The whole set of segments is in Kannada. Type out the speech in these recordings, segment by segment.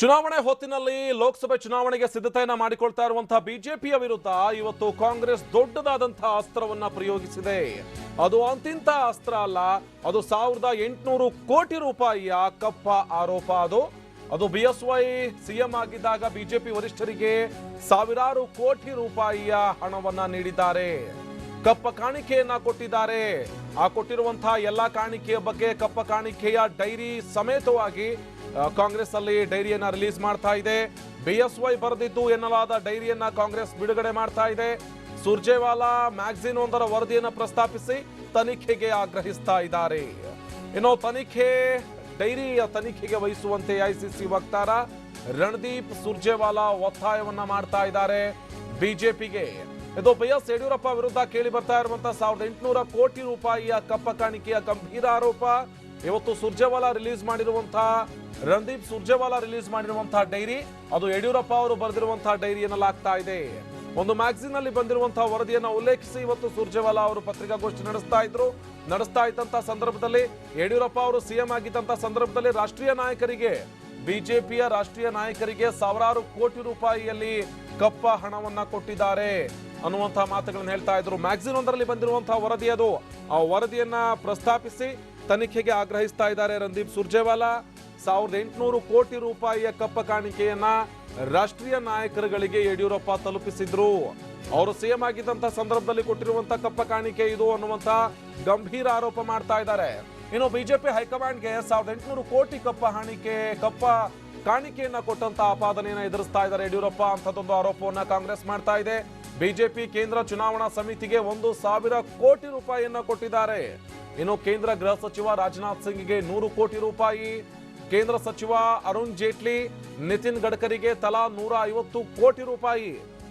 ಚುನಾವಣೆ ಹೊತ್ತಿನಲ್ಲಿ ಲೋಕಸಭೆ ಚುನಾವಣೆಗೆ ಸಿದ್ಧತೆಯನ್ನ ಮಾಡಿಕೊಳ್ತಾ ಇರುವಂತಹ ಬಿಜೆಪಿಯ ವಿರುದ್ಧ ಇವತ್ತು ಕಾಂಗ್ರೆಸ್ ದೊಡ್ಡದಾದಂತಹ ಅಸ್ತ್ರವನ್ನ ಪ್ರಯೋಗಿಸಿದೆ. ಅದು ಅಂತಿಂತ ಅಸ್ತ್ರ ಅಲ್ಲ, ಅದು 1800 ಕೋಟಿ ರೂಪಾಯಿಯ ಕಪ್ಪ ಆರೋಪ. ಅದು ಬಿಎಸ್ವೈ ಸಿಎಂ ಆಗಿದ್ದಾಗ ಬಿಜೆಪಿ ವರಿಷ್ಠರಿಗೆ ಸಾವಿರಾರು ಕೋಟಿ ರೂಪಾಯಿಯ ಹಣವನ್ನ ನೀಡಿದ್ದಾರೆ, ಕಪ್ಪ ಕಾಣಿಕೆಯನ್ನ ಕೊಟ್ಟಿದ್ದಾರೆ. ಆ ಕೊಟ್ಟಿರುವಂತಹ ಎಲ್ಲಾ ಕಾಣಿಕೆಯ ಬಗ್ಗೆ ಕಪ್ಪ ಕಾಣಿಕೆಯ ಡೈರಿ ಸಮೇತವಾಗಿ ಕಾಂಗ್ರೆಸ್ ಅಲ್ಲಿ ಡೈರಿಯನ್ನ ರಿಲೀಸ್ ಮಾಡ್ತಾ ಇದೆ. ಬಿಎಸ್ವೈ ಬರೆದಿದ್ದು ಎನ್ನಲಾದ ಡೈರಿಯನ್ನ ಕಾಂಗ್ರೆಸ್ ಬಿಡುಗಡೆ ಮಾಡ್ತಾ ಇದೆ. ಸುರ್ಜೇವಾಲಾ ಮ್ಯಾಗಝಿನ್ ಒಂದರ ವರದಿಯನ್ನ ಪ್ರಸ್ತಾಪಿಸಿ ತನಿಖೆಗೆ ಆಗ್ರಹಿಸ್ತಾ ಇದ್ದಾರೆ. ಇನ್ನು ಡೈರಿಯ ತನಿಖೆಗೆ ವಹಿಸುವಂತೆ ಐಸಿಸಿ ವಕ್ತಾರ ರಣದೀಪ್ ಸುರ್ಜೇವಾಲಾ ಒತ್ತಾಯವನ್ನ ಮಾಡ್ತಾ ಇದ್ದಾರೆ ಬಿಜೆಪಿಗೆ. ಇದು ಬಿಎಸ್ ಯಡಿಯೂರಪ್ಪ ವಿರುದ್ಧ ಕೇಳಿ ಬರ್ತಾ ಇರುವಂತಹ 1800 ಕೋಟಿ ರೂಪಾಯಿಯ ಕಪ್ಪ ಕಾಣಿಕೆಯ ಗಂಭೀರ ಆರೋಪ. ಇವತ್ತು ಸುರ್ಜೇವಾಲಾ ರಿಲೀಸ್ ಮಾಡಿರುವಂತಹ ರಣದೀಪ್ ಸುರ್ಜೇವಾಲಾ ರಿಲೀಸ್ ಮಾಡಿರುವಂತಹ ಡೈರಿ, ಅದು ಯಡಿಯೂರಪ್ಪ ಅವರು ಬರೆದಿರುವಂತಹ ಡೈರಿ ಎನ್ನಲಾಗ್ತಾ ಇದೆ. ಒಂದು ಮ್ಯಾಗಝಿನ್ ಅಲ್ಲಿ ಬಂದಿರುವಂತಹ ವರದಿಯನ್ನ ಉಲ್ಲೇಖಿಸಿ ಇವತ್ತು ಸುರ್ಜೇವಾಲಾ ಅವರು ಪತ್ರಿಕಾಗೋಷ್ಠಿ ನಡೆಸ್ತಾ ಇದ್ದಂತಹ ಸಂದರ್ಭದಲ್ಲಿ ಯಡಿಯೂರಪ್ಪ ಅವರು ಸಿಎಂ ಆಗಿದ್ದಂತಹ ಸಂದರ್ಭದಲ್ಲಿ ರಾಷ್ಟ್ರೀಯ ನಾಯಕರಿಗೆ, ಬಿಜೆಪಿಯ ರಾಷ್ಟ್ರೀಯ ನಾಯಕರಿಗೆ ಸಾವಿರಾರು ಕೋಟಿ ರೂಪಾಯಿಯಲ್ಲಿ ಕಪ್ಪ ಹಣವನ್ನ ಕೊಟ್ಟಿದ್ದಾರೆ ಅನ್ನುವಂತಹ ಮಾತುಗಳನ್ನು ಹೇಳ್ತಾ ಇದ್ರು. ಮ್ಯಾಗಝಿನ್ ಒಂದರಲ್ಲಿ ಬಂದಿರುವಂತಹ ವರದಿ ಅದು. ಆ ವರದಿಯನ್ನ ಪ್ರಸ್ತಾಪಿಸಿ ತನಿಖೆಗೆ ಆಗ್ರಹಿಸ್ತಾ ಇದ್ದಾರೆ ರಣದೀಪ್ ಸುರ್ಜೇವಾಲಾ. 1800 ಕೋಟಿ ರೂಪಾಯಿಯ ಕಪ್ಪ ಕಾಣಿಕೆಯನ್ನ ರಾಷ್ಟ್ರೀಯ ನಾಯಕರುಗಳಿಗೆ ಯಡಿಯೂರಪ್ಪ ತಲುಪಿಸಿದ್ರು. ಅವರು ಸಿಎಂ ಆಗಿದ್ದಂತಹ ಸಂದರ್ಭದಲ್ಲಿ ಕೊಟ್ಟಿರುವಂತಹ ಕಪ್ಪ ಕಾಣಿಕೆ ಇದು ಅನ್ನುವಂತ ಗಂಭೀರ ಆರೋಪ ಮಾಡ್ತಾ ಇದ್ದಾರೆ. ಇನ್ನು ಬಿಜೆಪಿ ಹೈಕಮಾಂಡ್ಗೆ 1800 ಕೋಟಿ ಕಪ್ಪ ಕಾಣಿಕೆಯನ್ನ ಕೊಟ್ಟಂತ ಆಪಾದನೆಯನ್ನ ಎದುರಿಸ್ತಾ ಇದ್ದಾರೆ ಯಡಿಯೂರಪ್ಪ. ಅಂತದೊಂದು ಆರೋಪವನ್ನ ಕಾಂಗ್ರೆಸ್ ಮಾಡ್ತಾ ಇದೆ. ಬಿಜೆಪಿ ಕೇಂದ್ರ ಚುನಾವಣಾ ಸಮಿತಿಗೆ 1000 ಕೋಟಿ ರೂಪಾಯಿಯನ್ನ ಕೊಟ್ಟಿದ್ದಾರೆ. ಇನ್ನು ಕೇಂದ್ರ ಗೃಹ ಸಚಿವ ರಾಜನಾಥ್ ಸಿಂಗ್ಗೆ 100 ಕೋಟಿ ರೂಪಾಯಿ, ಕೇಂದ್ರ ಸಚಿವ ಅರುಣ್ ಜೇಟ್ಲಿ, ನಿತಿನ್ ಗಡ್ಕರಿಗೆ ತಲಾ 150 ಕೋಟಿ ರೂಪಾಯಿ.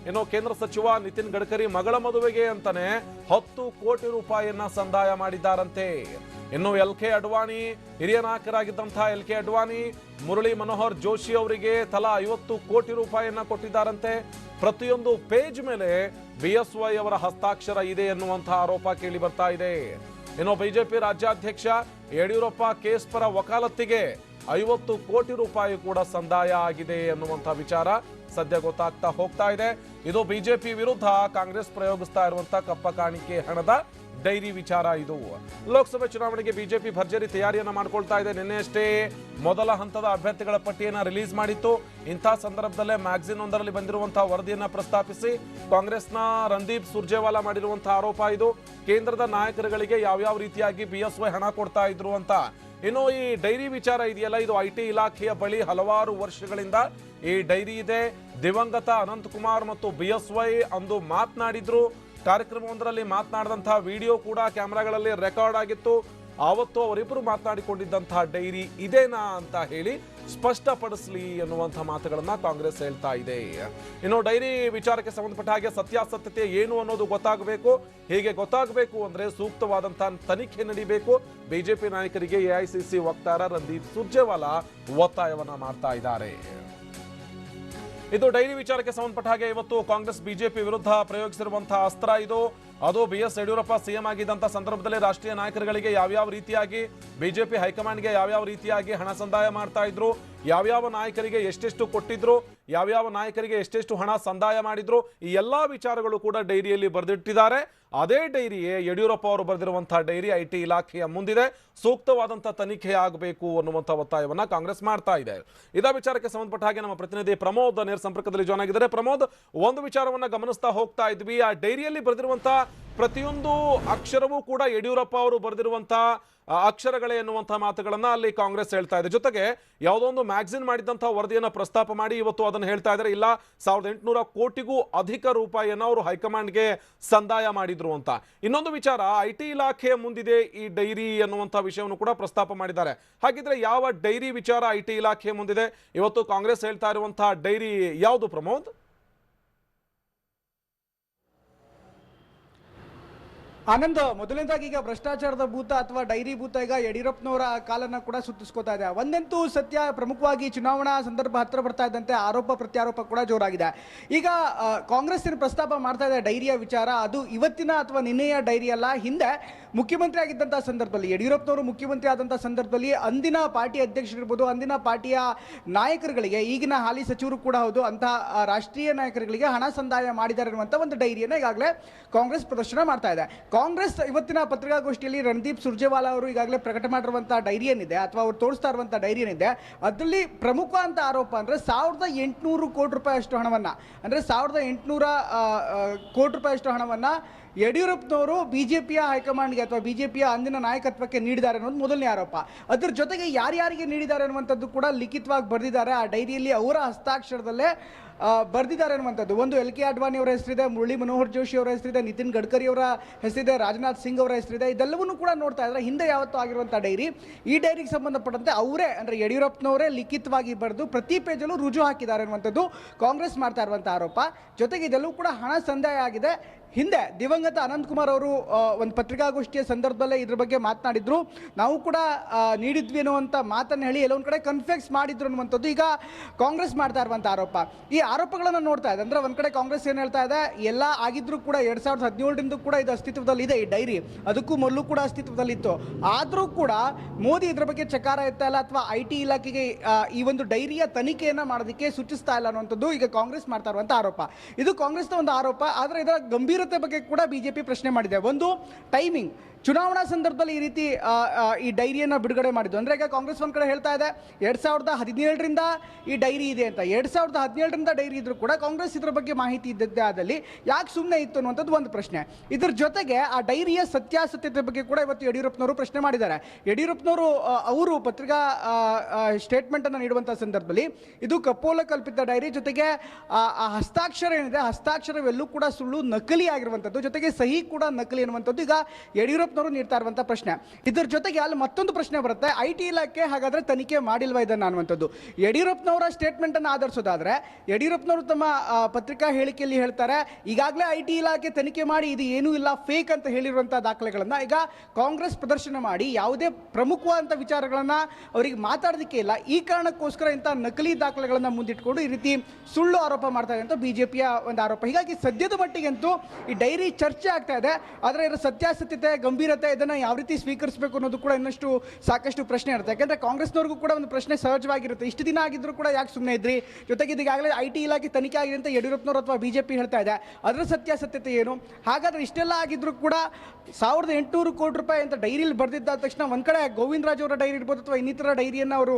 ಇನ್ನು ಕೇಂದ್ರ ಸಚಿವ ನಿತಿನ್ ಗಡ್ಕರಿ ಮಗಳ ಮದುವೆಗೆ ಅಂತಾನೆ 10 ಕೋಟಿ ರೂಪಾಯಿಯನ್ನ ಸಂದಾಯ ಮಾಡಿದ್ದಾರಂತೆ. ಇನ್ನು ಅಡ್ವಾಣಿ, ಹಿರಿಯ ನಾಯಕರಾಗಿದ್ದಂತಹ ಅಡ್ವಾಣಿ, ಮುರಳಿ ಮನೋಹರ್ ಜೋಶಿ ಅವರಿಗೆ ತಲಾ 50 ಕೋಟಿ ರೂಪಾಯಿಯನ್ನ ಕೊಟ್ಟಿದ್ದಾರಂತೆ. ಪ್ರತಿಯೊಂದು ಪೇಜ್ ಮೇಲೆ ಬಿಎಸ್ವೈ ಅವರ ಹಸ್ತಾಕ್ಷರ ಇದೆ ಎನ್ನುವಂತಹ ಆರೋಪ ಕೇಳಿ ಬರ್ತಾ ಇದೆ. ಇನ್ನು ಬಿಜೆಪಿ ರಾಜ್ಯಾಧ್ಯಕ್ಷ ಯಡಿಯೂರಪ್ಪ ಕೇಸ್ ಪರ ವಕಾಲತ್ತಿಗೆ 50 ಕೋಟಿ ರೂಪಾಯಿ ಕೂಡ ಸಂದಾಯ ಆಗಿದೆ ಎನ್ನುವಂತಹ ವಿಚಾರ ಸದ್ಯ ಗೊತ್ತಾಗ್ತಾ ಹೋಗ್ತಾ ಇದೆ. ಇದು ಬಿಜೆಪಿ ವಿರುದ್ಧ ಕಾಂಗ್ರೆಸ್ ಪ್ರಯೋಗಿಸ್ತಾ ಇರುವಂತಹ ಕಪ್ಪ ಕಾಣಿಕೆ ಹಣದ ಡೈರಿ ವಿಚಾರ ಇದು. ಲೋಕಸಭೆ ಚುನಾವಣೆಗೆ ಬಿಜೆಪಿ ಭರ್ಜರಿ ತಯಾರಿಯನ್ನ ಮಾಡ್ಕೊಳ್ತಾ ಇದೆ. ನಿನ್ನೆಯಷ್ಟೇ ಮೊದಲ ಹಂತದ ಅಭ್ಯರ್ಥಿಗಳ ಪಟ್ಟಿಯನ್ನ ರಿಲೀಸ್ ಮಾಡಿತ್ತು. ಇಂತಹ ಸಂದರ್ಭದಲ್ಲೇ ಮ್ಯಾಗಝಿನ್ ಒಂದರಲ್ಲಿ ಬಂದಿರುವಂತಹ ವರದಿಯನ್ನ ಪ್ರಸ್ತಾಪಿಸಿ ಕಾಂಗ್ರೆಸ್ನ ರಣದೀಪ್ ಸುರ್ಜೇವಾಲಾ ಮಾಡಿರುವಂತಹ ಆರೋಪ ಇದು. ಕೇಂದ್ರದ ನಾಯಕರುಗಳಿಗೆ ಯಾವ್ಯಾವ ರೀತಿಯಾಗಿ ಬಿಎಸ್ವೈ ಹಣ ಕೊಡ್ತಾ ಇದ್ರು ಅಂತ. ಇನ್ನು ಈ ಡೈರಿ ವಿಚಾರ ಇದೆಯಲ್ಲ, ಇದು ಐಟಿ ಇಲಾಖೆಯ ಬಳಿ ಹಲವಾರು ವರ್ಷಗಳಿಂದ ಈ ಡೈರಿ ಇದೆ. ದಿವಂಗತ ಅನಂತಕುಮಾರ್ ಮತ್ತು ಬಿಎಸ್ವೈ ಅಂದು ಮಾತನಾಡಿದ್ರು. ಕಾರ್ಯಕ್ರಮವೊಂದರಲ್ಲಿ ಮಾತನಾಡಿದಂತಹ ವಿಡಿಯೋ ಕೂಡ ಕ್ಯಾಮೆರಾಗಳಲ್ಲಿ ರೆಕಾರ್ಡ್ ಆಗಿತ್ತು. ಆವತ್ತು ಅವರಿಬ್ಬರು ಮಾತನಾಡಿಕೊಂಡಿದ್ದಂತಹ ಡೈರಿ ಇದೇನಾ ಅಂತ ಹೇಳಿ ಸ್ಪಷ್ಟಪಡಿಸಲಿ ಎನ್ನುವಂತಹ ಮಾತುಗಳನ್ನ ಕಾಂಗ್ರೆಸ್ ಹೇಳ್ತಾ ಇದೆ. ಇನ್ನು ಡೈರಿ ವಿಚಾರಕ್ಕೆ ಸಂಬಂಧಪಟ್ಟ ಹಾಗೆ ಸತ್ಯಾಸತ್ಯತೆ ಏನು ಅನ್ನೋದು ಗೊತ್ತಾಗಬೇಕು. ಹೀಗೆ ಗೊತ್ತಾಗಬೇಕು ಅಂದ್ರೆ ಸೂಕ್ತವಾದಂತಹ ತನಿಖೆ ನಡೀಬೇಕು. ಬಿಜೆಪಿ ನಾಯಕರಿಗೆ ಎಐಸಿಸಿ ವಕ್ತಾರ ರಣದೀಪ್ ಸುರ್ಜೇವಾಲಾ ಒತ್ತಾಯವನ್ನ ಮಾಡ್ತಾ ಇದ್ದಾರೆ. ಇದು ಡೈರಿ ವಿಚಾರಕ್ಕೆ ಸಂಬಂಧಪಟ್ಟ ಹಾಗೆ ಇವತ್ತು ಕಾಂಗ್ರೆಸ್ ಬಿಜೆಪಿ ವಿರುದ್ಧ ಪ್ರಯೋಗಿಸಿರುವಂತಹ ಅಸ್ತ್ರ ಇದು. ಅದು ಬಿಎಸ್ ಯಡಿಯೂರಪ್ಪ ಸಿಎಂ ಆಗಿದ್ದಂತಹ ಸಂದರ್ಭದಲ್ಲಿ ರಾಷ್ಟ್ರೀಯ ನಾಯಕರುಗಳಿಗೆ ಯಾವ್ಯಾವ ರೀತಿಯಾಗಿ ಬಿಜೆಪಿ ಹೈಕಮಾಂಡ್ಗೆ ಯಾವ್ಯಾವ ರೀತಿಯಾಗಿ ಹಣ ಸಂದಾಯ ಮಾಡ್ತಾ ಇದ್ರು, ಯಾವ್ಯಾವ ನಾಯಕರಿಗೆ ಎಷ್ಟೆಷ್ಟು ಕೊಟ್ಟಿದ್ರು, ಯಾವ್ಯಾವ ನಾಯಕರಿಗೆ ಎಷ್ಟೆಷ್ಟು ಹಣ ಸಂದಾಯ ಮಾಡಿದ್ರು, ಈ ಎಲ್ಲಾ ವಿಚಾರಗಳು ಕೂಡ ಡೈರಿಯಲ್ಲಿ ಬರೆದಿಟ್ಟಿದ್ದಾರೆ. ಅದೇ ಡೈರಿಯೇ ಯಡಿಯೂರಪ್ಪ ಅವರು ಬರೆದಿರುವಂತಹ ಡೈರಿ ಐಟಿ ಇಲಾಖೆಯ ಮುಂದಿದೆ. ಸೂಕ್ತವಾದಂತಹ ತನಿಖೆ ಆಗಬೇಕು ಅನ್ನುವಂತಹ ಒತ್ತಾಯವನ್ನ ಕಾಂಗ್ರೆಸ್ ಮಾಡ್ತಾ ಇದೆ. ಇದೇ ವಿಚಾರಕ್ಕೆ ಸಂಬಂಧಪಟ್ಟ ಹಾಗೆ ನಮ್ಮ ಪ್ರತಿನಿಧಿ ಪ್ರಮೋದ್ ನೇರ ಸಂಪರ್ಕದಲ್ಲಿ ಜಾಯ್ನ್ ಆಗಿದ್ದಾರೆ. ಪ್ರಮೋದ್, ಒಂದು ವಿಚಾರವನ್ನ ಗಮನಿಸ್ತಾ ಹೋಗ್ತಾ ಇದ್ವಿ. ಆ ಡೈರಿಯಲ್ಲಿ ಬರೆದಿರುವಂತಹ ಪ್ರತಿಯೊಂದು ಅಕ್ಷರವೂ ಕೂಡ ಯಡಿಯೂರಪ್ಪ ಅವರು ಬರೆದಿರುವಂತಹ ಅಕ್ಷರಗಳೇ ಎನ್ನುವಂತಹ ಮಾತುಗಳನ್ನ ಅಲ್ಲಿ ಕಾಂಗ್ರೆಸ್ ಹೇಳ್ತಾ ಇದೆ. ಜೊತೆಗೆ ಯಾವುದೋ ಒಂದು ಮ್ಯಾಗಝಿನ್ ಮಾಡಿದಂತಹ ವರದಿಯನ್ನ ಪ್ರಸ್ತಾಪ ಮಾಡಿ ಇವತ್ತು ಅದನ್ನು ಹೇಳ್ತಾ ಇದ್ದಾರೆ, ಇಲ್ಲ 1800 ಕೋಟಿಗೂ ಅಧಿಕ ರೂಪಾಯಿಯನ್ನ ಅವರು ಹೈಕಮಾಂಡ್ಗೆ ಸಂದಾಯ ಮಾಡಿದ್ರು ಅಂತ. ಇನ್ನೊಂದು ವಿಚಾರ, ಐಟಿ ಇಲಾಖೆಯ ಮುಂದಿದೆ ಈ ಡೈರಿ ಎನ್ನುವಂತಹ ವಿಷಯವನ್ನು ಕೂಡ ಪ್ರಸ್ತಾಪ ಮಾಡಿದ್ದಾರೆ. ಹಾಗಿದ್ರೆ ಯಾವ ಡೈರಿ ವಿಚಾರ ಐಟಿ ಇಲಾಖೆಯ ಮುಂದಿದೆ? ಇವತ್ತು ಕಾಂಗ್ರೆಸ್ ಹೇಳ್ತಾ ಇರುವಂತಹ ಡೈರಿ ಯಾವುದು ಪ್ರಮೋದ್? ಆನಂದ್, ಮೊದಲನೇದಾಗಿ ಈಗ ಭ್ರಷ್ಟಾಚಾರದ ಭೂತ ಅಥವಾ ಡೈರಿ ಭೂತ ಈಗ ಯಡಿಯೂರಪ್ಪನವರ ಕಾಲನ್ನ ಕೂಡ ಸುತ್ತಿಸ್ಕೋತಾ ಇದೆ. ಒಂದಂತೂ ಸತ್ಯ, ಪ್ರಮುಖವಾಗಿ ಚುನಾವಣಾ ಸಂದರ್ಭ ಹತ್ರ ಬರ್ತಾ ಇದ್ದಂತೆ ಆರೋಪ ಪ್ರತ್ಯಾರೋಪ ಕೂಡ ಜೋರಾಗಿದೆ. ಈಗ ಕಾಂಗ್ರೆಸ್ ಏನು ಪ್ರಸ್ತಾಪ ಮಾಡ್ತಾ ಇದೆ ಡೈರಿಯ ವಿಚಾರ, ಅದು ಇವತ್ತಿನ ಅಥವಾ ನಿನ್ನೆಯ ಡೈರಿ ಅಲ್ಲ. ಹಿಂದೆ ಮುಖ್ಯಮಂತ್ರಿ ಆಗಿದ್ದಂತಹ ಸಂದರ್ಭದಲ್ಲಿ, ಯಡಿಯೂರಪ್ಪನವರು ಮುಖ್ಯಮಂತ್ರಿ ಆದಂತಹ ಸಂದರ್ಭದಲ್ಲಿ ಅಂದಿನ ಪಾರ್ಟಿ ಅಧ್ಯಕ್ಷರಿರ್ಬೋದು, ಅಂದಿನ ಪಾರ್ಟಿಯ ನಾಯಕರುಗಳಿಗೆ, ಈಗಿನ ಹಾಲಿ ಸಚಿವರು ಕೂಡ ಹೌದು, ಅಂತಹ ರಾಷ್ಟ್ರೀಯ ನಾಯಕರುಗಳಿಗೆ ಹಣ ಸಂದಾಯ ಮಾಡಿದ್ದಾರೆ ಅನ್ನುವಂಥ ಒಂದು ಡೈರಿಯನ್ನು ಈಗಾಗಲೇ ಕಾಂಗ್ರೆಸ್ ಪ್ರದರ್ಶನ ಮಾಡ್ತಾ ಇದೆ. ಕಾಂಗ್ರೆಸ್ ಇವತ್ತಿನ ಪತ್ರಿಕಾಗೋಷ್ಠಿಯಲ್ಲಿ ರಣದೀಪ್ ಸುರ್ಜೇವಾಲಾ ಅವರು ಈಗಾಗಲೇ ಪ್ರಕಟ ಮಾಡಿರುವಂತಹ ಡೈರಿ ಏನಿದೆ ಅಥವಾ ಅವರು ತೋರಿಸ್ತಾ ಇರುವಂತಹ ಡೈರಿ ಏನಿದೆ, ಅದರಲ್ಲಿ ಪ್ರಮುಖ ಅಂತ ಆರೋಪ ಅಂದ್ರೆ 1800 ಕೋಟಿ ರೂಪಾಯಿ ಅಷ್ಟು ಹಣವನ್ನ, ಅಂದ್ರೆ 1800 ಕೋಟಿ ರೂಪಾಯಿ ಅಷ್ಟು ಹಣವನ್ನ ಯಡಿಯೂರಪ್ಪನವರು ಬಿಜೆಪಿಯ ಹೈಕಮಾಂಡ್ಗೆ ಅಥವಾ ಬಿಜೆಪಿಯ ಅಂದಿನ ನಾಯಕತ್ವಕ್ಕೆ ನೀಡಿದ್ದಾರೆ ಅನ್ನೋದು ಮೊದಲನೇ ಆರೋಪ. ಅದ್ರ ಜೊತೆಗೆ ಯಾರ್ಯಾರಿಗೆ ನೀಡಿದ್ದಾರೆ ಅನ್ನುವಂಥದ್ದು ಕೂಡ ಲಿಖಿತವಾಗಿ ಬರೆದಿದ್ದಾರೆ. ಆ ಡೈರಿಯಲ್ಲಿ ಅವರ ಹಸ್ತಾಕ್ಷರದಲ್ಲೇ ಬರೆದಿದ್ದಾರೆ ಅನ್ನುವಂಥದ್ದು. ಒಂದು LK ಅಡ್ವಾಣಿ ಅವರ ಹೆಸರಿದೆ, ಮುರಳಿ ಮನೋಹರ್ ಜೋಶಿ ಅವರ ಹೆಸರಿದೆ, ನಿತಿನ್ ಗಡ್ಕರಿ ಅವರ ಹೆಸರಿದೆ, ರಾಜನಾಥ್ ಸಿಂಗ್ ಅವರ ಹೆಸರಿದೆ. ಇದೆಲ್ಲವನ್ನೂ ಕೂಡ ನೋಡ್ತಾ ಇದ್ರೆ ಹಿಂದೆ ಯಾವತ್ತೂ ಆಗಿರುವಂಥ ಡೈರಿ. ಈ ಡೈರಿಗೆ ಸಂಬಂಧಪಟ್ಟಂತೆ ಅವರೇ ಅಂದರೆ ಯಡಿಯೂರಪ್ಪನವರೇ ಲಿಖಿತವಾಗಿ ಬರೆದು ಪ್ರತಿ ಪೇಜಲ್ಲೂ ರುಜು ಹಾಕಿದ್ದಾರೆ ಅನ್ನುವಂಥದ್ದು ಕಾಂಗ್ರೆಸ್ ಮಾಡ್ತಾ ಇರುವಂಥ ಆರೋಪ. ಜೊತೆಗೆ ಇದೆಲ್ಲವೂ ಕೂಡ ಹಣ ಸಂದಾಯ ಆಗಿದೆ. ಹಿಂದೆ ದಿವಂಗತ ಅನಂತಕುಮಾರ್ ಅವರು ಒಂದು ಪತ್ರಿಕಾಗೋಷ್ಠಿಯ ಸಂದರ್ಭದಲ್ಲೇ ಇದ್ರ ಬಗ್ಗೆ ಮಾತನಾಡಿದ್ರು. ನಾವು ಕೂಡ ನೀಡಿದ್ವಿ ಅನ್ನುವಂಥ ಮಾತನ್ನು ಹೇಳಿ ಎಲ್ಲೊಂದು ಕಡೆ ಕನ್ಫ್ಯೂಸ್ ಮಾಡಿದ್ರು ಅನ್ನುವಂಥದ್ದು ಈಗ ಕಾಂಗ್ರೆಸ್ ಮಾಡ್ತಾ ಇರುವಂಥ ಆರೋಪ. ಈ ಆರೋಪಗಳನ್ನು ನೋಡ್ತಾ ಇದೆ ಅಂದರೆ ಒಂದು ಕಡೆ ಕಾಂಗ್ರೆಸ್ ಏನು ಹೇಳ್ತಾ ಇದೆ, ಎಲ್ಲ ಆಗಿದ್ರೂ ಕೂಡ 2017ರಿಂದ ಕೂಡ ಇದು ಅಸ್ತಿತ್ವದಲ್ಲಿದೆ. ಈ ಡೈರಿ ಅದಕ್ಕೂ ಮೊದಲು ಕೂಡ ಅಸ್ತಿತ್ವದಲ್ಲಿತ್ತು. ಆದರೂ ಕೂಡ ಮೋದಿ ಇದ್ರ ಬಗ್ಗೆ ಚಕಾರ ಎತ್ತಾ ಇಲ್ಲ ಅಥವಾ IT ಇಲಾಖೆಗೆ ಈ ಒಂದು ಡೈರಿಯ ತನಿಖೆಯನ್ನು ಮಾಡೋದಕ್ಕೆ ಸೂಚಿಸ್ತಾ ಇಲ್ಲ ಅನ್ನುವಂಥದ್ದು ಈಗ ಕಾಂಗ್ರೆಸ್ ಮಾಡ್ತಾ ಇರುವಂಥ ಆರೋಪ. ಇದು ಕಾಂಗ್ರೆಸ್ನ ಒಂದು ಆರೋಪ. ಆದರೆ ಇದರ ಗಂಭೀರ ಬಗ್ಗೆ ಕೂಡ ಬಿಜೆಪಿ ಪ್ರಶ್ನೆ ಮಾಡಿದೆ. ಒಂದು, ಟೈಮಿಂಗ್. ಚುನಾವಣಾ ಸಂದರ್ಭದಲ್ಲಿ ಈ ರೀತಿ ಈ ಡೈರಿಯನ್ನು ಬಿಡುಗಡೆ ಮಾಡಿದ್ದು ಅಂದರೆ ಈಗ ಕಾಂಗ್ರೆಸ್ ಒಂದು ಕಡೆ ಹೇಳ್ತಾ ಇದೆ 2017ರಿಂದ ಈ ಡೈರಿ ಇದೆ ಅಂತ. 2017ರಿಂದ ಡೈರಿ ಇದ್ರೂ ಕೂಡ ಕಾಂಗ್ರೆಸ್ ಇದ್ರ ಬಗ್ಗೆ ಮಾಹಿತಿ ಇದ್ದದ್ದೇ ಆದಲ್ಲಿ ಯಾಕೆ ಸುಮ್ಮನೆ ಇತ್ತು ಅನ್ನುವಂಥದ್ದು ಒಂದು ಪ್ರಶ್ನೆ. ಇದ್ರ ಜೊತೆಗೆ ಆ ಡೈರಿಯ ಸತ್ಯಾಸತ್ಯತೆ ಬಗ್ಗೆ ಕೂಡ ಇವತ್ತು ಯಡಿಯೂರಪ್ಪನವರು ಪ್ರಶ್ನೆ ಮಾಡಿದ್ದಾರೆ. ಯಡಿಯೂರಪ್ಪನವರು ಅವರು ಪತ್ರಿಕಾ ಸ್ಟೇಟ್ಮೆಂಟನ್ನು ನೀಡುವಂಥ ಸಂದರ್ಭದಲ್ಲಿ ಇದು ಕಪೋಲ ಕಲ್ಪಿತ ಡೈರಿ, ಜೊತೆಗೆ ಆ ಹಸ್ತಾಕ್ಷರ ಏನಿದೆ ಹಸ್ತಾಕ್ಷರವೆಲ್ಲೂ ಕೂಡ ಸುಳ್ಳು, ನಕಲಿ ಆಗಿರುವಂಥದ್ದು, ಜೊತೆಗೆ ಸಹಿ ಕೂಡ ನಕಲಿ ಅನ್ನುವಂಥದ್ದು ಈಗ ಯಡಿಯೂರಪ್ಪ ನೀಡ್ತಾ ಇರುವಂತಹ ಪ್ರಶ್ನೆ. ಇದರ ಜೊತೆಗೆ ಅಲ್ಲಿ ಮತ್ತೊಂದು ಪ್ರಶ್ನೆ ಬರುತ್ತೆ, IT ಇಲಾಖೆ ಹಾಗಾದ್ರೆ ತನಿಖೆ ಮಾಡಿಲ್ವಾ ಇದನ್ನ ಅನ್ನುವಂಥದ್ದು. ಯಡಿಯೂರಪ್ಪನವರ ಸ್ಟೇಟ್ಮೆಂಟ್ ಅನ್ನು ಆಧರಿಸೋದಾದ್ರೆ ಯಡಿಯೂರಪ್ಪನವರು ತಮ್ಮ ಪತ್ರಿಕಾ ಹೇಳಿಕೆಯಲ್ಲಿ ಹೇಳ್ತಾರೆ, ಈಗಾಗಲೇ IT ಇಲಾಖೆ ತನಿಖೆ ಮಾಡಿ ಇದು ಏನೂ ಇಲ್ಲ, ಫೇಕ್ ಅಂತ ಹೇಳಿರುವಂತಹ ದಾಖಲೆಗಳನ್ನ ಈಗ ಕಾಂಗ್ರೆಸ್ ಪ್ರದರ್ಶನ ಮಾಡಿ ಯಾವುದೇ ಪ್ರಮುಖವಾದಂಥ ವಿಚಾರಗಳನ್ನ ಅವರಿಗೆ ಮಾತಾಡೋದಕ್ಕೆ ಇಲ್ಲ. ಈ ಕಾರಣಕ್ಕೋಸ್ಕರ ಇಂಥ ನಕಲಿ ದಾಖಲೆಗಳನ್ನ ಮುಂದಿಟ್ಕೊಂಡು ಈ ರೀತಿ ಸುಳ್ಳು ಆರೋಪ ಮಾಡ್ತಾ ಇದೆ ಅಂತ ಬಿಜೆಪಿಯ ಒಂದು ಆರೋಪ. ಹೀಗಾಗಿ ಸದ್ಯದ ಮಟ್ಟಿಗಂತೂ ಈ ಡೈರಿ ಚರ್ಚೆ ಆಗ್ತಾ ಇದೆ. ಆದರೆ ಇದರ ಸತ್ಯಾಸತ್ಯತೆ, ಗಂಭೀರತೆ, ಇದನ್ನ ಯಾವ ರೀತಿ ಸ್ವೀಕರಿಸಬೇಕು ಅನ್ನೋದು ಕೂಡ ಇನ್ನಷ್ಟು ಸಾಕಷ್ಟು ಪ್ರಶ್ನೆ ಇರುತ್ತೆ. ಯಾಕಂದ್ರೆ ಕಾಂಗ್ರೆಸ್ನವ್ರಿಗೂ ಕೂಡ ಒಂದು ಪ್ರಶ್ನೆ ಸಹಜವಾಗಿರುತ್ತೆ, ಇಷ್ಟು ದಿನ ಆಗಿದ್ರು ಕೂಡ ಯಾಕೆ ಸುಮ್ಮನೆ ಇದ್ರಿ, ಜೊತೆಗೆ ಈಗಾಗಲೇ IT ಇಲಾಖೆ ತನಿಖೆ ಆಗಿದೆ ಅಂತ ಯಡಿಯೂರಪ್ಪನವರು ಅಥವಾ ಬಿಜೆಪಿ ಹೇಳ್ತಾ ಇದೆ, ಅದರ ಸತ್ಯಾಸತ್ಯತೆ ಏನು? ಹಾಗಾದ್ರೆ ಇಷ್ಟೆಲ್ಲ ಆಗಿದ್ರು ಕೂಡ 1800 ಕೋಟಿ ರೂಪಾಯಿ ಅಂತ ಡೈರಿಯಲ್ಲಿ ಬರೆದಿದ್ದ ತಕ್ಷಣ ಒಂದ್ ಕಡೆ ಗೋವಿಂದ ರಾಜ್ ಅವರ ಡೈರಿ ಇರ್ಬೋದು ಅಥವಾ ಇನ್ನಿತರ ಡೈರಿಯನ್ನು ಅವರು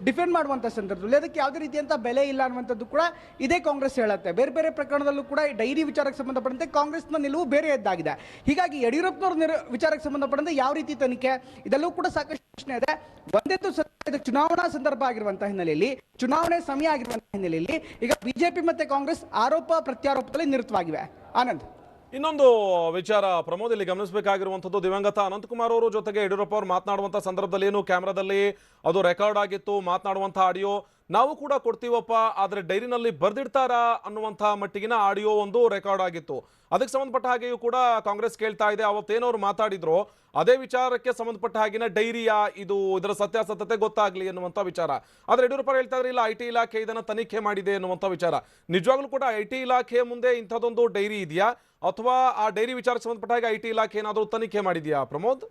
ಡಿಫೆಂಡ್ ಮಾಡುವಂತ ಸಂದರ್ಭದಲ್ಲಿ ಅದಕ್ಕೆ ಯಾವುದೇ ರೀತಿಯಂತ ಬೆಲೆ ಇಲ್ಲ ಅನ್ನುವಂಥದ್ದು ಕೂಡ ಇದೇ ಕಾಂಗ್ರೆಸ್ ಹೇಳುತ್ತೆ. ಬೇರೆ ಬೇರೆ ಪ್ರಕರಣದಲ್ಲೂ ಕೂಡ ಈ ಡೈರಿ ವಿಚಾರಕ್ಕೆ ಸಂಬಂಧಪಟ್ಟಂತೆ ಕಾಂಗ್ರೆಸ್ನ ನಿಲುವು ಬೇರೆ ಎದ್ದಾಗಿದೆ. ಹೀಗಾಗಿ ಯಡಿಯೂರಪ್ಪನವ್ರ ವಿಚಾರಕ್ಕೆ ಸಂಬಂಧಪಟ್ಟಂತೆ ಯಾವ ರೀತಿ ತನಿಖೆ, ಇದೆಲ್ಲವೂ ಕೂಡ ಸಾಕಷ್ಟು ಪ್ರಶ್ನೆ ಇದೆ. ಒಂದೇತು ಚುನಾವಣಾ ಸಂದರ್ಭ ಆಗಿರುವಂತಹ ಹಿನ್ನೆಲೆಯಲ್ಲಿ, ಚುನಾವಣೆ ಸಮಯ ಆಗಿರುವಂತಹ ಹಿನ್ನೆಲೆಯಲ್ಲಿ ಈಗ ಬಿಜೆಪಿ ಮತ್ತೆ ಕಾಂಗ್ರೆಸ್ ಆರೋಪ ಪ್ರತ್ಯಾರೋಪದಲ್ಲಿ ನಿರತವಾಗಿವೆ. ಆನಂದ್, ಇನ್ನೊಂದು ವಿಚಾರ ಪ್ರಮೋದ್ ಇಲ್ಲಿ ಗಮನಿಸಬೇಕಾಗಿರುವಂಥದ್ದು, ದಿವಂಗತ ಅನಂತಕುಮಾರ್ ಅವರು ಜೊತೆಗೆ ಯಡಿಯೂರಪ್ಪ ಅವರು ಮಾತನಾಡುವಂಥ ಸಂದರ್ಭದಲ್ಲಿ ಏನು ಕ್ಯಾಮ್ರಾದಲ್ಲಿ ಅದು ರೆಕಾರ್ಡ್ ಆಗಿತ್ತು, ಮಾತನಾಡುವಂಥ ಆಡಿಯೋ ನಾವು ಕೂಡ ಕೊಡ್ತೀವಪ್ಪ, ಆದರೆ ಡೈರಿನಲ್ಲಿ ಬರ್ದಿಡ್ತಾರಾ ಅನ್ನುವಂಥ ಮಟ್ಟಿಗಿನ ಆಡಿಯೋ ಒಂದು ರೆಕಾರ್ಡ್ ಆಗಿತ್ತು. ಅದಕ್ಕೆ ಸಂಬಂಧಪಟ್ಟ ಹಾಗೆಯೂ ಕೂಡ ಕಾಂಗ್ರೆಸ್ ಕೇಳ್ತಾ ಇದೆ, ಅವತ್ತೇನವ್ರು ಮಾತಾಡಿದ್ರು ಅದೇ ವಿಚಾರಕ್ಕೆ ಸಂಬಂಧಪಟ್ಟ ಹಾಗಿನ ಡೈರಿಯಾ ಇದು, ಇದರ ಸತ್ಯಾಸತ್ಯತೆ ಗೊತ್ತಾಗ್ಲಿ ಅನ್ನುವಂಥ ವಿಚಾರ. ಆದರೆ ಯಡಿಯೂರಪ್ಪ ಹೇಳ್ತಾ ಇದ್ರೆ ಇಲ್ಲ IT ಇಲಾಖೆ ಇದನ್ನ ತನಿಖೆ ಮಾಡಿದೆ ಅನ್ನುವಂಥ ವಿಚಾರ. ನಿಜವಾಗ್ಲೂ ಕೂಡ IT ಇಲಾಖೆ ಮುಂದೆ ಇಂಥದ್ದೊಂದು ಡೈರಿ ಇದೆಯಾ ಅಥವಾ ಆ ಡೈರಿ ವಿಚಾರಕ್ಕೆ ಸಂಬಂಧಪಟ್ಟ ಹಾಗೆ IT ಇಲಾಖೆ ಏನಾದರೂ ತನಿಖೆ ಮಾಡಿದೆಯಾ ಪ್ರಮೋದ್?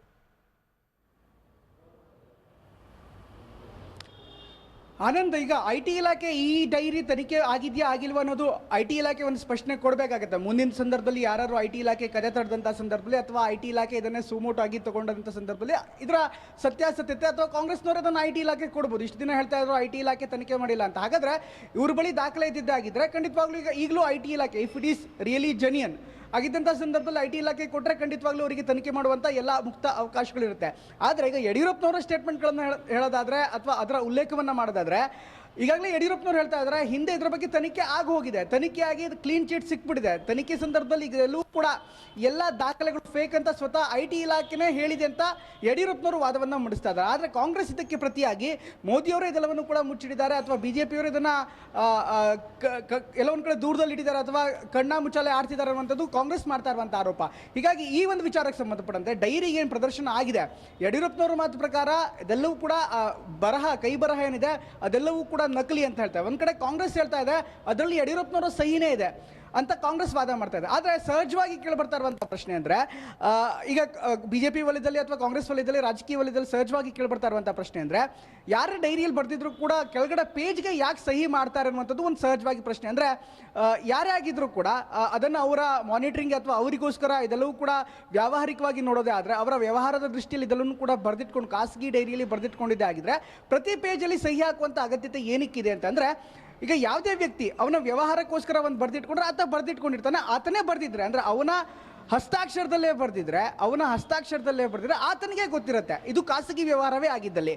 ಆನಂದ್, ಈಗ IT ಇಲಾಖೆ ಈ ಡೈರಿ ತನಿಖೆ ಆಗಿದೆಯಾ ಆಗಿಲ್ವಾ ಅನ್ನೋದು IT ಇಲಾಖೆ ಒಂದು ಸ್ಪಷ್ಟನೆ ಕೊಡಬೇಕಾಗತ್ತೆ. ಮುಂದಿನ ಸಂದರ್ಭದಲ್ಲಿ ಯಾರು IT ಇಲಾಖೆ ಕದೆ ತಡೆದಂಥ ಸಂದರ್ಭದಲ್ಲಿ ಅಥವಾ IT ಇಲಾಖೆ ಇದನ್ನೇ ಸುಮೋಟೋ ಆಗಿ ತಗೊಂಡಂಥ ಸಂದರ್ಭದಲ್ಲಿ ಇದರ ಸತ್ಯಾಸತ್ಯತೆ ಅಥವಾ ಕಾಂಗ್ರೆಸ್ನವರು ಅದನ್ನು IT ಇಲಾಖೆ ಕೊಡ್ಬೋದು. ಇಷ್ಟು ದಿನ ಹೇಳ್ತಾ ಇದ್ರು IT ಇಲಾಖೆ ತನಿಖೆ ಮಾಡಿಲ್ಲ ಅಂತ. ಹಾಗಾದ್ರೆ ಇವ್ರ ಬಳಿ ದಾಖಲೆ ಇದ್ದಿದ್ದಾಗಿದ್ರೆ ಖಂಡಿತವಾಗ್ಲೂ ಈಗಲೂ IT ಇಲಾಖೆ, if it is really genuine ಆಗಿದ್ದಂಥ ಸಂದರ್ಭದಲ್ಲಿ IT ಇಲಾಖೆ ಕೊಟ್ಟರೆ ಖಂಡಿತವಾಗ್ಲೂ ಅವರಿಗೆ ತನಿಖೆ ಮಾಡುವಂಥ ಎಲ್ಲ ಮುಕ್ತ ಅವಕಾಶಗಳಿರುತ್ತೆ. ಆದರೆ ಈಗ ಯಡಿಯೂರಪ್ಪನವರ ಸ್ಟೇಟ್ಮೆಂಟ್ಗಳನ್ನು ಹೇಳೋದಾದ್ರೆ ಅಥವಾ ಅದರ ಉಲ್ಲೇಖವನ್ನು ಮಾಡೋದಾದ್ರೆ ಈಗಾಗಲೇ ಯಡಿಯೂರಪ್ಪನವ್ರು ಹೇಳ್ತಾ ಇದ್ದಾರೆ ಹಿಂದೆ ಇದ್ರ ಬಗ್ಗೆ ತನಿಖೆ ಆಗಿ ಹೋಗಿದೆ, ತನಿಖೆ ಆಗಿ ಕ್ಲೀನ್ ಚೀಟ್ ಸಿಕ್ಬಿಟ್ಟಿದೆ. ತನಿಖೆ ಸಂದರ್ಭದಲ್ಲಿ ಈಗ ಎಲ್ಲೂ ಕೂಡ ಎಲ್ಲ ದಾಖಲೆಗಳು ಫೇಕ್ ಅಂತ ಸ್ವತಃ IT ಇಲಾಖೆನೇ ಹೇಳಿದೆ ಅಂತ ಯಡಿಯೂರಪ್ಪನವರು ವಾದವನ್ನ ಮಂಡಿಸ್ತಾ ಇದ್ದಾರೆ. ಆದ್ರೆ ಕಾಂಗ್ರೆಸ್ ಇದಕ್ಕೆ ಪ್ರತಿಯಾಗಿ ಮೋದಿಯವರೇ ಇದೆಲ್ಲವನ್ನು ಕೂಡ ಮುಚ್ಚಿಡಿದ್ದಾರೆ ಅಥವಾ ಬಿಜೆಪಿಯವರು ಇದನ್ನ ಎಲ್ಲೊಂದ್ ಕಡೆ ದೂರದಲ್ಲಿ ಇಟ್ಟಿದ್ದಾರೆ ಅಥವಾ ಕಣ್ಣ ಮುಚ್ಚಾಲೆ ಆಡ್ತಿದ್ದಾರೆ ಅನ್ನುವಂಥದ್ದು ಕಾಂಗ್ರೆಸ್ ಮಾಡ್ತಾ ಇರುವಂತ ಆರೋಪ. ಹೀಗಾಗಿ ಈ ಒಂದು ವಿಚಾರಕ್ಕೆ ಸಂಬಂಧಪಟ್ಟಂತೆ ಡೈರಿಗೆ ಏನು ಪ್ರದರ್ಶನ ಆಗಿದೆ, ಯಡಿಯೂರಪ್ಪನವರ ಮಾತು ಪ್ರಕಾರ ಇದೆಲ್ಲವೂ ಕೂಡ ಕೈ ಬರಹ ಏನಿದೆ ಅದೆಲ್ಲವೂ ಕೂಡ ನಕಲಿ ಅಂತ ಹೇಳ್ತಾರೆ. ಒಂದ್ ಕಡೆ ಕಾಂಗ್ರೆಸ್ ಹೇಳ್ತಾ ಇದೆ ಅದರಲ್ಲಿ ಯಡಿಯೂರಪ್ಪನವರ ಸಹಿನೇ ಇದೆ ಅಂತ ಕಾಂಗ್ರೆಸ್ ವಾದ ಮಾಡ್ತಾ ಇದೆ. ಆದ್ರೆ ಸಹಜವಾಗಿ ಕೇಳಿಬರ್ತಾ ಇರುವಂತಹ ಪ್ರಶ್ನೆ ಅಂದ್ರೆ ಈಗ ಬಿಜೆಪಿ ವಲಯದಲ್ಲಿ ಅಥವಾ ಕಾಂಗ್ರೆಸ್ ವಲಯದಲ್ಲಿ ರಾಜಕೀಯ ವಲಯದಲ್ಲಿ ಸಹಜವಾಗಿ ಕೇಳಿಬರ್ತಾ ಇರುವಂತಹ ಪ್ರಶ್ನೆ ಅಂದ್ರೆ ಯಾರೇ ಡೈರಿಯಲ್ಲಿ ಬರ್ದಿದ್ರು ಕೂಡ ಕೆಳಗಡೆ ಪೇಜ್ಗೆ ಯಾಕೆ ಸಹಿ ಮಾಡ್ತಾರೆ ಅನ್ನುವಂಥದ್ದು ಒಂದು ಸಹಜವಾಗಿ ಪ್ರಶ್ನೆ. ಅಂದ್ರೆ ಯಾರೇ ಆಗಿದ್ರು ಕೂಡ ಅದನ್ನ ಅವರ ಮಾನಿಟರಿಂಗ್ ಅಥವಾ ಅವರಿಗೋಸ್ಕರ ಇದೆಲ್ಲವೂ ಕೂಡ ವ್ಯಾವಹಾರಿಕವಾಗಿ ನೋಡೋದೇ ಆದ್ರೆ ಅವರ ವ್ಯವಹಾರದ ದೃಷ್ಟಿಯಲ್ಲಿ ಇದೆಲ್ಲವೂ ಕೂಡ ಬರ್ದಿಟ್ಕೊಂಡು ಖಾಸಗಿ ಡೈರಿಯಲ್ಲಿ ಬರ್ದಿಟ್ಕೊಂಡಿದ್ದೇ ಆಗಿದ್ರೆ ಪ್ರತಿ ಪೇಜಲ್ಲಿ ಸಹಿ ಹಾಕುವಂತ ಅಗತ್ಯತೆ ಏನಕ್ಕಿದೆ ಅಂತಂದ್ರೆ ಈಗ ಯಾವುದೇ ವ್ಯಕ್ತಿ ಅವನ ವ್ಯವಹಾರಕ್ಕೋಸ್ಕರ ಒಂದು ಬರ್ದಿಟ್ಕೊಂಡ್ರೆ ಆತ ಬರ್ದಿಟ್ಕೊಂಡಿರ್ತಾನೆ, ಆತನೇ ಬರ್ದಿದ್ರೆ ಅಂದ್ರೆ ಅವನ ಹಸ್ತಾಕ್ಷರದಲ್ಲೇ ಬರ್ದಿದ್ರೆ ಆತನಿಗೆ ಗೊತ್ತಿರುತ್ತೆ ಇದು ಖಾಸಗಿ ವ್ಯವಹಾರವೇ ಆಗಿದ್ದಲ್ಲಿ.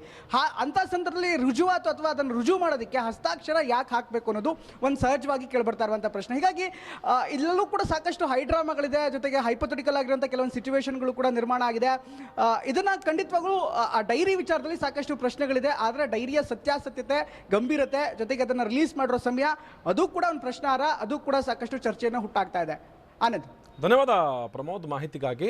ಅಂತ ಸಂದರ್ಭದಲ್ಲಿ ರುಜುವಾತು ಅಥವಾ ಅದನ್ನು ರುಜುವು ಮಾಡೋದಕ್ಕೆ ಹಸ್ತಾಕ್ಷರ ಯಾಕೆ ಹಾಕಬೇಕು ಅನ್ನೋದು ಒಂದು ಸಹಜವಾಗಿ ಕೇಳ್ಬರ್ತಾ ಇರುವಂಥ ಪ್ರಶ್ನೆ. ಹೀಗಾಗಿ ಇಲ್ಲೂ ಕೂಡ ಸಾಕಷ್ಟು ಹೈಡ್ರಾಮಾಗಳಿದೆ, ಜೊತೆಗೆ ಹೈಪೋಥೆಟಿಕಲ್ ಆಗಿರುವಂಥ ಕೆಲವೊಂದು ಸಿಚುವೇಶನ್ಗಳು ಕೂಡ ನಿರ್ಮಾಣ ಆಗಿದೆ. ಇದನ್ನ ಖಂಡಿತವಾಗ್ಲೂ ಆ ಡೈರಿ ವಿಚಾರದಲ್ಲಿ ಸಾಕಷ್ಟು ಪ್ರಶ್ನೆಗಳಿದೆ. ಆದರೆ ಡೈರಿಯ ಸತ್ಯಾಸತ್ಯತೆ, ಗಂಭೀರತೆ, ಜೊತೆಗೆ ಅದನ್ನು ರಿಲೀಸ್ ಮಾಡಿರೋ ಸಮಯ ಅದು ಕೂಡ ಒಂದು ಪ್ರಶ್ನಾರ್ಹ, ಅದು ಕೂಡ ಸಾಕಷ್ಟು ಚರ್ಚೆಯನ್ನು ಹುಟ್ಟಾಗ್ತಾ ಇದೆ. ಆನಂದ್, ಧನ್ಯವಾದ ಪ್ರಮೋದ್ ಮಾಹಿತಿಗಾಗಿ.